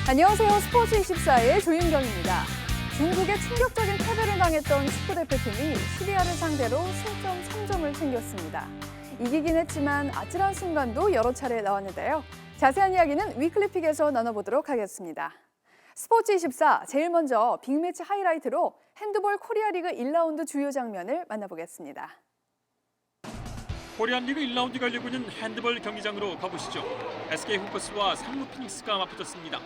안녕하세요. 스포츠24의 조윤경입니다. 중국에 충격적인 패배를 당했던 축구대표팀이 시리아를 상대로 승점 3점을 챙겼습니다. 이기긴 했지만 아찔한 순간도 여러 차례 나왔는데요. 자세한 이야기는 위클리픽에서 나눠보도록 하겠습니다. 스포츠24 제일 먼저 빅매치 하이라이트로 핸드볼 코리아 리그 1라운드 주요 장면을 만나보겠습니다. 코리안 리그 1라운드 열리고 있는 핸드볼 경기장으로 가보시죠. SK 호크스와 상무 피닉스가 맞붙었습니다.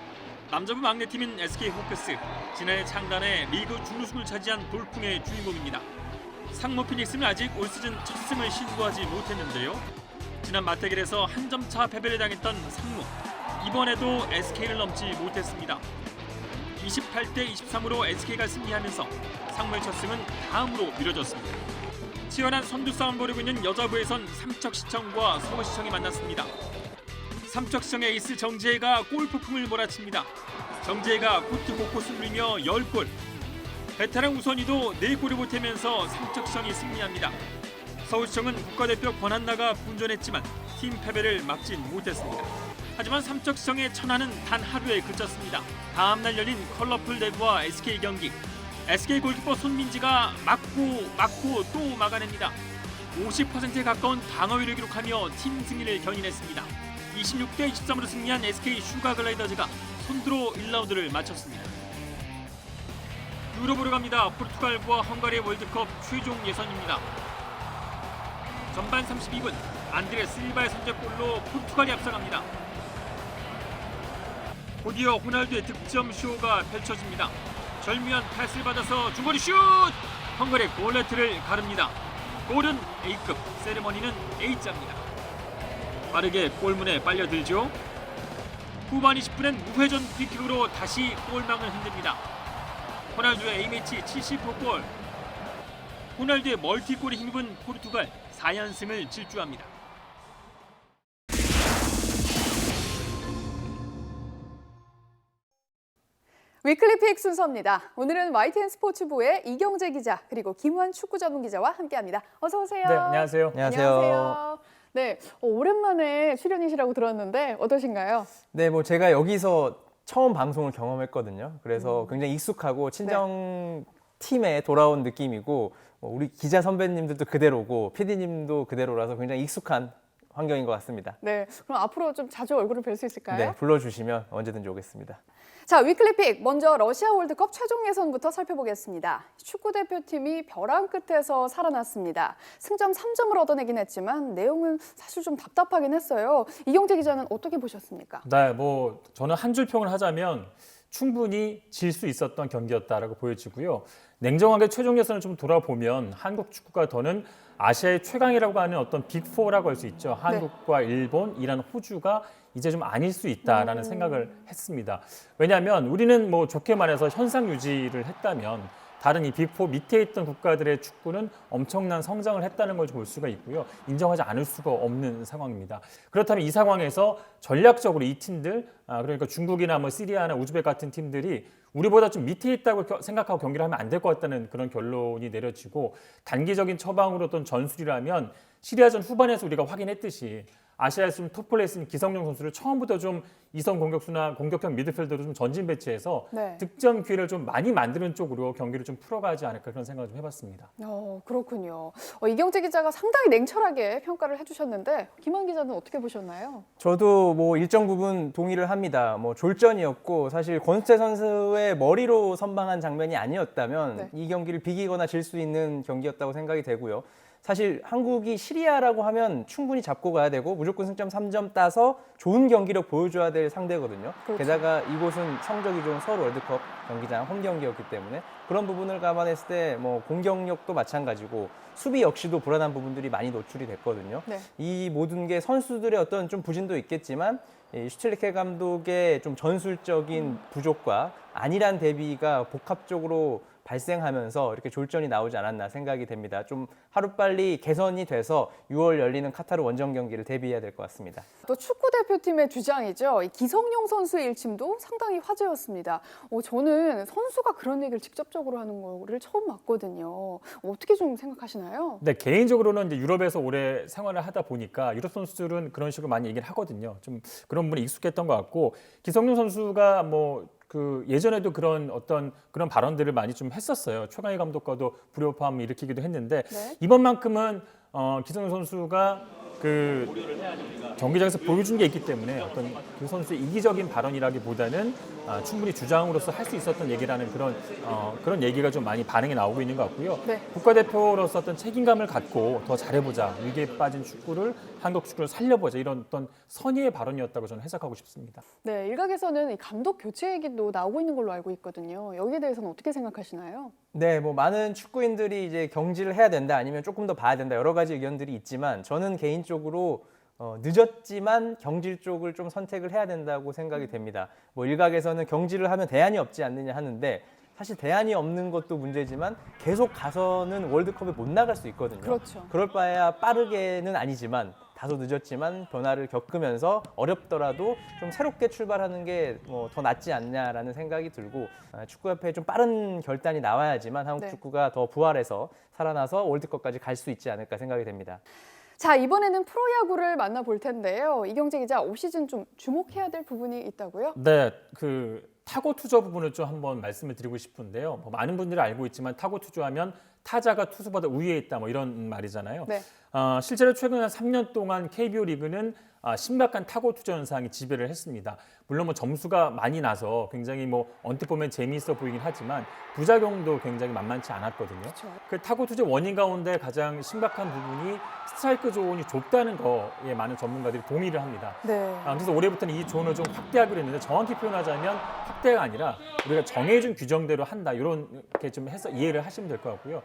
남자부 막내팀인 SK 호크스, 지난해 창단해 리그 준우승을 차지한 돌풍의 주인공입니다. 상무 피닉스는 아직 올 시즌 첫 승을 신고하지 못했는데요. 지난 맞대결에서 한 점 차 패배를 당했던 상무, 이번에도 SK를 넘지 못했습니다. 28대 23으로 SK가 승리하면서 상무의 첫 승은 다음으로 미뤄졌습니다. 치열한 선두 싸움 벌이고 있는 여자부에선 삼척시청과 서울시청이 만났습니다. 삼척시청의 에이스 정재혜가 골폭풍을 몰아칩니다. 정재혜가 코트 곳곳을 누리며 10골. 베테랑 우선이도 4골을 보태면서 삼척시청이 승리합니다. 서울시청은 국가대표 권한나가 분전했지만 팀 패배를 막진 못했습니다. 하지만 삼척시청의 천하는 단 하루에 그쳤습니다. 다음날 열린 컬러풀 대구와 SK 경기. SK 골키퍼 손민지가 막고 또 막아냅니다. 50%에 가까운 방어율을 기록하며 팀 승리를 견인했습니다. 26대 23으로 승리한 SK 슈가글라이더즈가 손드로 1라운드를 마쳤습니다. 유럽으로 갑니다. 포르투갈과 헝가리 월드컵 최종 예선입니다. 전반 32분 안드레 실바의 선제골로 포르투갈이 앞서갑니다. 곧이어 호날두의 득점 쇼가 펼쳐집니다. 절묘한 패스를 받아서 중거리 슛! 헝가리 골네트를 가릅니다. 골은 A급, 세레머니는 A자입니다. 빠르게 골문에 빨려들죠. 후반 20분엔 무회전 프리킥으로 다시 골망을 흔듭니다. 호날두의 A매치 70호 골. 호날두의 멀티골에 힘입은 포르투갈 4연승을 질주합니다. 위클리픽 순서입니다. 오늘은 YTN 스포츠부의 이경재 기자 그리고 김환 축구 전문 기자와 함께합니다. 어서 오세요. 네, 안녕하세요. 안녕하세요. 네, 오랜만에 출연이시라고 들었는데 어떠신가요? 네, 뭐 제가 여기서 처음 방송을 경험했거든요. 그래서 굉장히 익숙하고 친정 팀에 돌아온 느낌이고 우리 기자 선배님들도 그대로고 PD님도 그대로라서 굉장히 익숙한 환경인 것 같습니다. 네, 그럼 앞으로 좀 자주 얼굴을 뵐 수 있을까요? 네, 불러주시면 언제든지 오겠습니다. 자, 위클리픽 먼저 러시아 월드컵 최종 예선부터 살펴보겠습니다. 축구 대표팀이 벼랑 끝에서 살아났습니다. 승점 3점을 얻어내긴 했지만 내용은 사실 좀 답답하긴 했어요. 이경재 기자는 어떻게 보셨습니까? 네, 뭐 저는 한 줄 평을 하자면 충분히 질 수 있었던 경기였다라고 보여지고요. 냉정하게 최종 예선을 좀 돌아보면 한국 축구가 더는 아시아의 최강이라고 하는 어떤 빅4라고 할 수 있죠. 한국과 일본, 이란, 호주가 이제 좀 아닐 수 있다라는 생각을 했습니다. 왜냐하면 우리는 뭐 좋게 말해서 현상 유지를 했다면 다른 이 빅4 밑에 있던 국가들의 축구는 엄청난 성장을 했다는 걸 볼 수가 있고요. 인정하지 않을 수가 없는 상황입니다. 그렇다면 이 상황에서 전략적으로 이 팀들, 그러니까 중국이나 뭐 시리아나 우즈벡 같은 팀들이 우리보다 좀 밑에 있다고 생각하고 경기를 하면 안 될 것 같다는 그런 결론이 내려지고 단기적인 처방으로 어떤 전술이라면 시리아전 후반에서 우리가 확인했듯이 아시아에서 좀 톱플레이스인 기성용 선수를 처음부터 좀 이선 공격수나 공격형 미드필더로 좀 전진 배치해서 득점 기회를 좀 많이 만드는 쪽으로 경기를 좀 풀어가지 않을까 그런 생각을 좀 해봤습니다. 그렇군요. 이경재 기자가 상당히 냉철하게 평가를 해주셨는데 김환 기자는 어떻게 보셨나요? 저도 뭐 일정 부분 동의를 합니다. 뭐 졸전이었고 사실 권수태 선수의 머리로 선방한 장면이 아니었다면 이 경기를 비기거나 질 수 있는 경기였다고 생각이 되고요. 사실 한국이 시리아라고 하면 충분히 잡고 가야 되고 무조건 승점 3점 따서 좋은 경기력 보여줘야 될 상대거든요. 그렇죠. 게다가 이곳은 성적이 좋은 서울 월드컵 경기장 홈 경기였기 때문에 그런 부분을 감안했을 때 뭐 공격력도 마찬가지고 수비 역시도 불안한 부분들이 많이 노출이 됐거든요. 이 모든 게 선수들의 어떤 좀 부진도 있겠지만 슈틸리케 감독의 좀 전술적인 부족과 안일한 대비가 복합적으로 발생하면서 이렇게 졸전이 나오지 않았나 생각이 됩니다. 좀 하루빨리 개선이 돼서 6월 열리는 카타르 원정 경기를 대비해야 될 것 같습니다. 또 축구 대표팀의 주장이죠. 이 기성용 선수의 일침도 상당히 화제였습니다. 저는 선수가 그런 얘기를 직접적으로 하는 거를 처음 봤거든요. 어떻게 좀 생각하시나요? 네, 개인적으로는 이제 유럽에서 오래 생활을 하다 보니까 유럽 선수들은 그런 식으로 많이 얘기를 하거든요. 좀 그런 부분이 익숙했던 것 같고 기성용 선수가 예전에도 그런 발언들을 많이 좀 했었어요. 최강희 감독과도 불협화음을 일으키기도 했는데 네. 이번만큼은 기성용 선수가 경기장에서 보여준 게 있기 때문에 어떤 그 선수의 이기적인 발언이라기보다는 충분히 주장으로서 할 수 있었던 얘기라는 그런 얘기가 좀 많이 반응이 나오고 있는 것 같고요. 네. 국가대표로서 어떤 책임감을 갖고 더 잘해보자, 위기에 빠진 한국 축구를 살려보자 이런 어떤 선의의 발언이었다고 저는 해석하고 싶습니다. 네, 일각에서는 이 감독 교체 얘기도 나오고 있는 걸로 알고 있거든요. 여기에 대해서는 어떻게 생각하시나요? 네, 많은 축구인들이 이제 경질을 해야 된다 아니면 조금 더 봐야 된다 여러 가지 의견들이 있지만 저는 개인적으로 늦었지만 경질 쪽을 좀 선택을 해야 된다고 생각이 됩니다. 일각에서는 경질을 하면 대안이 없지 않느냐 하는데 사실 대안이 없는 것도 문제지만 계속 가서는 월드컵에 못 나갈 수 있거든요. 그렇죠. 그럴 바에야 빠르게는 아니지만 다소 늦었지만 변화를 겪으면서 어렵더라도 좀 새롭게 출발하는 게 더 낫지 않냐라는 생각이 들고 축구협회에 좀 빠른 결단이 나와야지만 한국 네. 축구가 더 부활해서 살아나서 월드컵까지 갈 수 있지 않을까 생각이 됩니다. 자, 이번에는 프로야구를 만나볼 텐데요. 이경재 기자, 올 시즌 좀 주목해야 될 부분이 있다고요? 네, 타고 투저 부분을 좀 한번 말씀을 드리고 싶은데요. 많은 분들이 알고 있지만 타고 투저하면 타자가 투수보다 우위에 있다 이런 말이잖아요. 네. 실제로 최근 한 3년 동안 KBO 리그는 심각한 타고 투저 현상이 지배를 했습니다. 물론 점수가 많이 나서 굉장히 언뜻 보면 재미있어 보이긴 하지만 부작용도 굉장히 만만치 않았거든요. 그렇죠. 그 타고 투저 원인 가운데 가장 심각한 부분이 스트라이크 존이 좁다는 거에 많은 전문가들이 동의를 합니다. 네. 그래서 올해부터는 이 존을 좀 확대하기로 했는데 정확히 표현하자면 확대가 아니라 우리가 정해준 규정대로 한다 이렇게 좀 해서 이해를 하시면 될 것 같고요.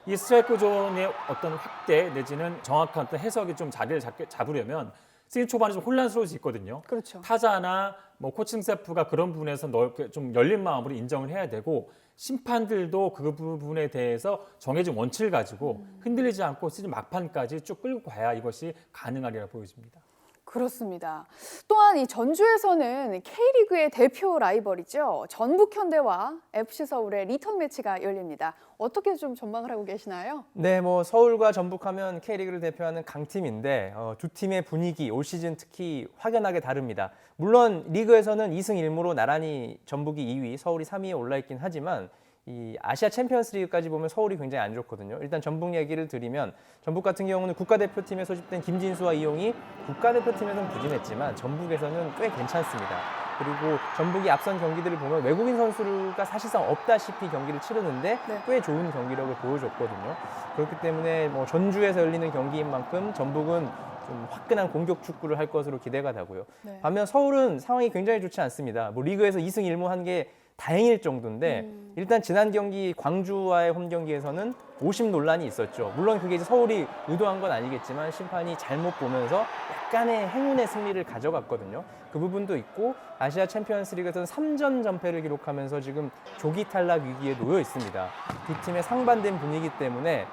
이 스트라이크 존의 어떤 확대 내지는 정확한 어떤 해석이 좀 자리를 잡으려면 시즌 초반에 좀 혼란스러울 수 있거든요. 그렇죠. 타자나 코칭 스태프가 그런 부분에서 좀 열린 마음으로 인정을 해야 되고 심판들도 그 부분에 대해서 정해진 원칙을 가지고 흔들리지 않고 시즌 막판까지 쭉 끌고 가야 이것이 가능하리라 보여집니다. 그렇습니다. 또한 이 전주에서는 K리그의 대표 라이벌이죠. 전북 현대와 FC 서울의 리턴 매치가 열립니다. 어떻게 좀 전망을 하고 계시나요? 네, 서울과 전북하면 K리그를 대표하는 강팀인데 두 팀의 분위기 올 시즌 특히 확연하게 다릅니다. 물론 리그에서는 2승 1무로 나란히 전북이 2위, 서울이 3위에 올라 있긴 하지만 이 아시아 챔피언스 리그까지 보면 서울이 굉장히 안 좋거든요. 일단 전북 얘기를 드리면 전북 같은 경우는 국가대표팀에 소집된 김진수와 이용이 국가대표팀에서는 부진했지만 전북에서는 꽤 괜찮습니다. 그리고 전북이 앞선 경기들을 보면 외국인 선수가 사실상 없다시피 경기를 치르는데 네. 꽤 좋은 경기력을 보여줬거든요. 그렇기 때문에 전주에서 열리는 경기인 만큼 전북은 좀 화끈한 공격 축구를 할 것으로 기대가 되고요. 네. 반면 서울은 상황이 굉장히 좋지 않습니다. 리그에서 2승 1무 한 게 다행일 정도인데 일단 지난 경기 광주와의 홈 경기에서는 오심 논란이 있었죠. 물론 그게 이제 서울이 의도한 건 아니겠지만 심판이 잘못 보면서 약간의 행운의 승리를 가져갔거든요. 그 부분도 있고 아시아 챔피언스 리그에서는 3전 전패를 기록하면서 지금 조기 탈락 위기에 놓여 있습니다. 두 팀의 상반된 분위기 때문에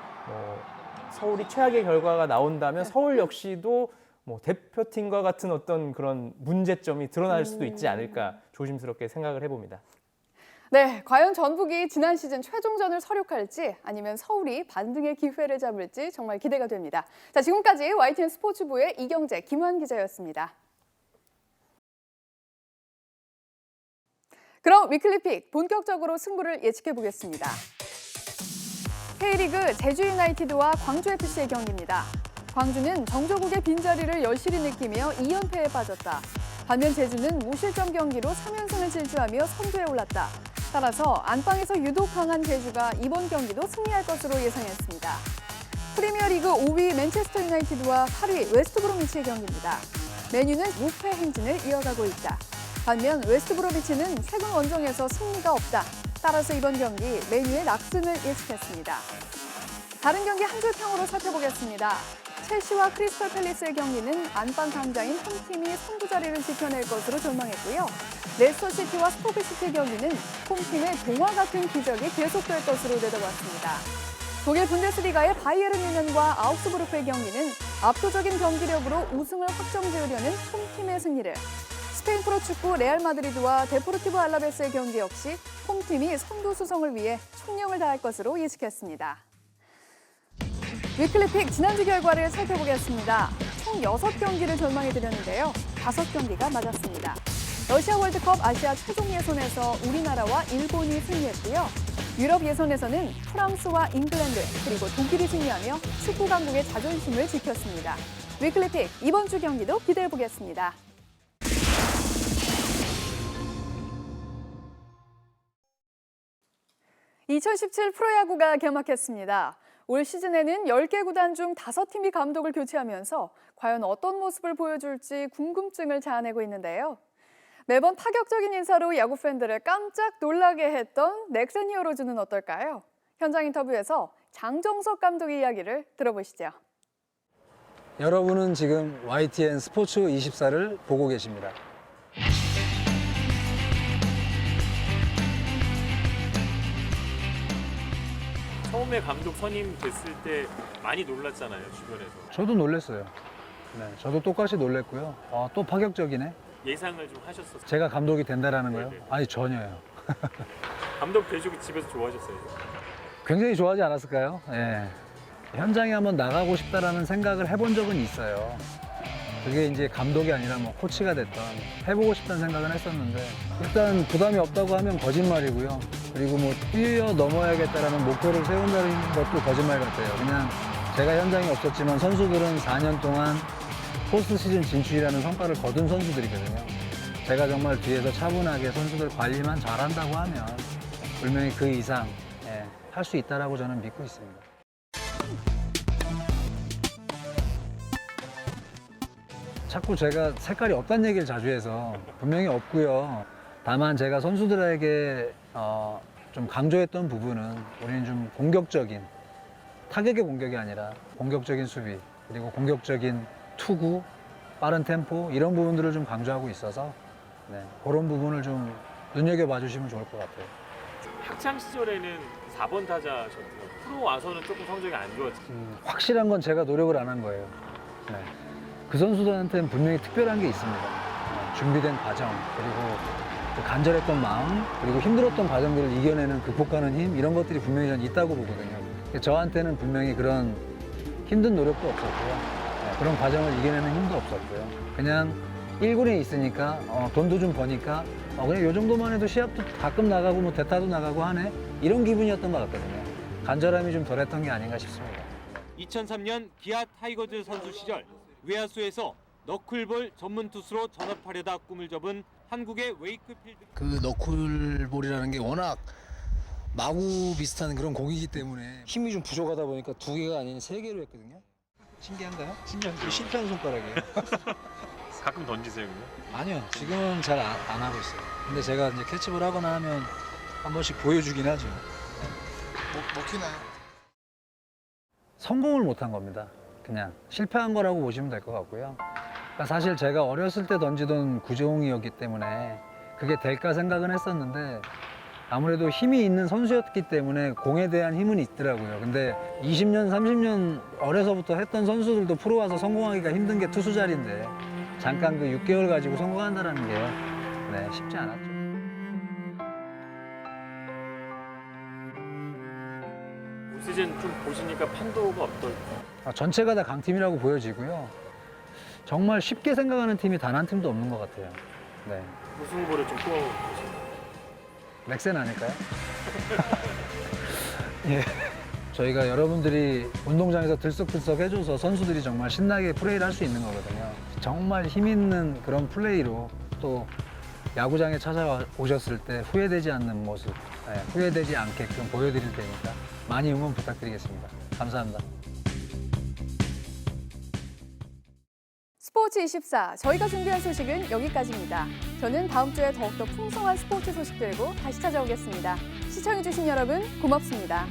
서울이 최악의 결과가 나온다면 서울 역시도 대표팀과 같은 어떤 그런 문제점이 드러날 수도 있지 않을까 조심스럽게 생각을 해봅니다. 네, 과연 전북이 지난 시즌 최종전을 서력할지 아니면 서울이 반등의 기회를 잡을지 정말 기대가 됩니다. 자, 지금까지 YTN 스포츠부의 이경재, 김환 기자였습니다. 그럼 위클리픽 본격적으로 승부를 예측해 보겠습니다. K리그 제주 유나이티드와 광주 FC의 경기입니다. 광주는 정조국의 빈자리를 여실히 느끼며 2연패에 빠졌다. 반면 제주는 무실점 경기로 3연승을 질주하며 선두에 올랐다. 따라서 안방에서 유독 강한 제주가 이번 경기도 승리할 것으로 예상했습니다. 프리미어리그 5위 맨체스터 유나이티드와 8위 웨스트브로미치의 경기입니다. 맨유는 무패 행진을 이어가고 있다. 반면 웨스트브로미치는 최근 원정에서 승리가 없다. 따라서 이번 경기 맨유의 낙승을 예측했습니다. 다른 경기 한 줄 평으로 살펴보겠습니다. 첼시와 크리스털 팰리스의 경기는 안방 강자인 홈팀이 선두 자리를 지켜낼 것으로 전망했고요. 레스터시티와 스토크시티 경기는 홈팀의 동화 같은 기적이 계속될 것으로 내다봤습니다. 독일 분데스리가의 바이에른 뮌헨과 아우크스부르크의 경기는 압도적인 경기력으로 우승을 확정지으려는 홈팀의 승리를, 스페인 프로축구 레알 마드리드와 데포르티보 알라베스의 경기 역시 홈팀이 선두 수성을 위해 총력을 다할 것으로 예측했습니다. 위클리픽 지난주 결과를 살펴보겠습니다. 총 6경기를 전망해드렸는데요. 5경기가 맞았습니다. 러시아 월드컵 아시아 최종 예선에서 우리나라와 일본이 승리했고요. 유럽 예선에서는 프랑스와 잉글랜드 그리고 독일이 승리하며 축구 강국의 자존심을 지켰습니다. 위클리픽 이번 주 경기도 기대해보겠습니다. (2017) 프로야구가 개막했습니다. 올 시즌에는 10개 구단 중 5팀이 감독을 교체하면서 과연 어떤 모습을 보여줄지 궁금증을 자아내고 있는데요. 매번 파격적인 인사로 야구 팬들을 깜짝 놀라게 했던 넥센 히어로즈는 어떨까요? 현장 인터뷰에서 장정석 감독의 이야기를 들어보시죠. 여러분은 지금 YTN 스포츠 24를 보고 계십니다. 처음에 감독 선임 됐을 때 많이 놀랐잖아요, 주변에서. 저도 놀랐어요. 네, 저도 똑같이 놀랐고요. 또 파격적이네. 예상을 좀 하셨었어요? 제가 감독이 된다라는 거요? 네네. 아니 전혀요. 감독 되시고 집에서 좋아하셨어요? 굉장히 좋아하지 않았을까요? 예. 현장에 한번 나가고 싶다라는 생각을 해본 적은 있어요. 그게 이제 감독이 아니라 뭐 코치가 됐던 해보고 싶다는 생각은 했었는데 일단 부담이 없다고 하면 거짓말이고요. 그리고 뭐 뛰어넘어야겠다라는 목표를 세운다는 것도 거짓말 같아요. 그냥 제가 현장에 없었지만 선수들은 4년 동안 포스트 시즌 진출이라는 성과를 거둔 선수들이거든요. 제가 정말 뒤에서 차분하게 선수들 관리만 잘한다고 하면 분명히 그 이상 할 수 있다라고 저는 믿고 있습니다. 자꾸 제가 색깔이 없다는 얘기를 자주 해서 분명히 없고요. 다만 제가 선수들에게 좀 강조했던 부분은 우리는 좀 공격적인, 타격의 공격이 아니라 공격적인 수비, 그리고 공격적인 투구, 빠른 템포 이런 부분들을 좀 강조하고 있어서 그런 부분을 좀 눈여겨봐 주시면 좋을 것 같아요. 학창 시절에는 4번 타자셨고요. 프로 와서는 조금 성적이 안 좋았죠. 확실한 건 제가 노력을 안 한 거예요. 그 선수들한테는 분명히 특별한 게 있습니다. 준비된 과정, 그리고 그 간절했던 마음, 그리고 힘들었던 과정들을 이겨내는 극복하는 힘 이런 것들이 분명히 전 있다고 보거든요. 저한테는 분명히 그런 힘든 노력도 없었고요. 그런 과정을 이겨내는 힘도 없었고요. 그냥 1군에 있으니까 돈도 좀 버니까 그냥 요 정도만 해도 시합도 가끔 나가고 뭐 대타도 나가고 하네 이런 기분이었던 것 같거든요. 간절함이 좀 덜했던 게 아닌가 싶습니다. 2003년 기아 타이거즈 선수 시절 외야수에서 너클볼 전문 투수로 전업하려다 꿈을 접은 한국의 웨이크필드. 그 너클볼이라는 게 워낙 마구 비슷한 그런 공이기 때문에 힘이 좀 부족하다 보니까 2개가 아닌 3개로 했거든요. 신기한가요? 실패한 손가락이에요. 가끔 던지세요, 그냥? 아니요, 지금은 잘 안 하고 있어요. 근데 제가 이제 캐치볼 하거나 하면 한 번씩 보여주긴 하죠. 먹히나요? 성공을 못한 겁니다. 그냥 실패한 거라고 보시면 될 것 같고요. 그러니까 사실 제가 어렸을 때 던지던 구종이었기 때문에 그게 될까 생각은 했었는데 아무래도 힘이 있는 선수였기 때문에 공에 대한 힘은 있더라고요. 근데 20년, 30년 어려서부터 했던 선수들도 프로 와서 성공하기가 힘든 게 투수 자리인데 잠깐 그 6개월 가지고 성공한다는 게 쉽지 않았죠. 올 시즌 좀 보시니까 판도가 어떨까요? 전체가 다 강팀이라고 보여지고요. 정말 쉽게 생각하는 팀이 단 한 팀도 없는 것 같아요. 네. 우승 후보를 좀 꼽아보시나요? 넥센 아닐까요? 예. 저희가 여러분들이 운동장에서 들썩들썩 해줘서 선수들이 정말 신나게 플레이를 할 수 있는 거거든요. 정말 힘 있는 그런 플레이로 또 야구장에 찾아오셨을 때 후회되지 않는 모습, 후회되지 않게끔 보여드릴 테니까 많이 응원 부탁드리겠습니다. 감사합니다. 스포츠 24, 저희가 준비한 소식은 여기까지입니다. 저는 다음 주에 더욱더 풍성한 스포츠 소식 들고 다시 찾아오겠습니다. 시청해주신 여러분 고맙습니다.